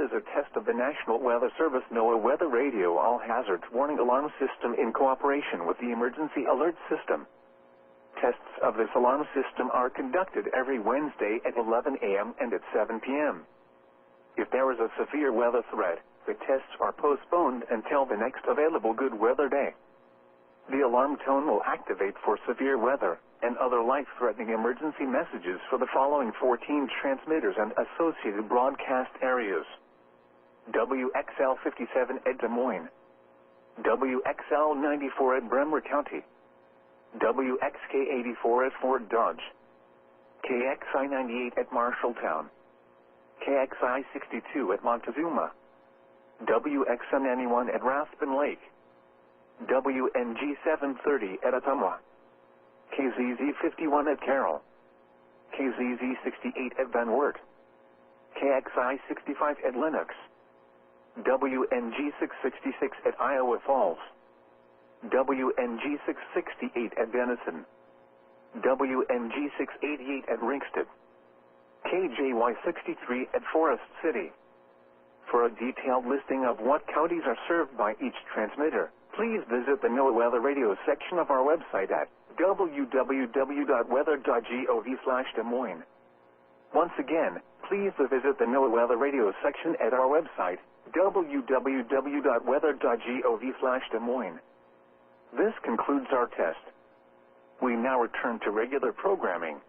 is a test of the National Weather Service NOAA Weather Radio All Hazards Warning Alarm System in cooperation with the Emergency Alert System. Tests of this alarm system are conducted every Wednesday at 11 a.m. and at 7 p.m. If there is a severe weather threat, the tests are postponed until the next available good weather day. The alarm tone will activate for severe weather and other life-threatening emergency messages for the following 14 transmitters and associated broadcast areas: WXL 57 at Des Moines, WXL 94 at Bremer County, WXK 84 at Fort Dodge, KXI 98 at Marshalltown, KXI 62 at Montezuma, WXM 91 at Rathbun Lake, WNG 730 at Ottumwa, KZZ 51 at Carroll, KZZ 68 at Van Wert, KXI 65 at Lenox, WNG 666 at Iowa Falls, WNG 668 at Denison, WNG 688 at Ringsted, KJY 63 at Forest City. For a detailed listing of what counties are served by each transmitter, please visit the NOAA Weather Radio section of our website at www.weather.gov/Des Moines. Once again, please visit the NOAA Weather Radio section at our website, www.weather.gov/Des Moines. This concludes our test. We now return to regular programming.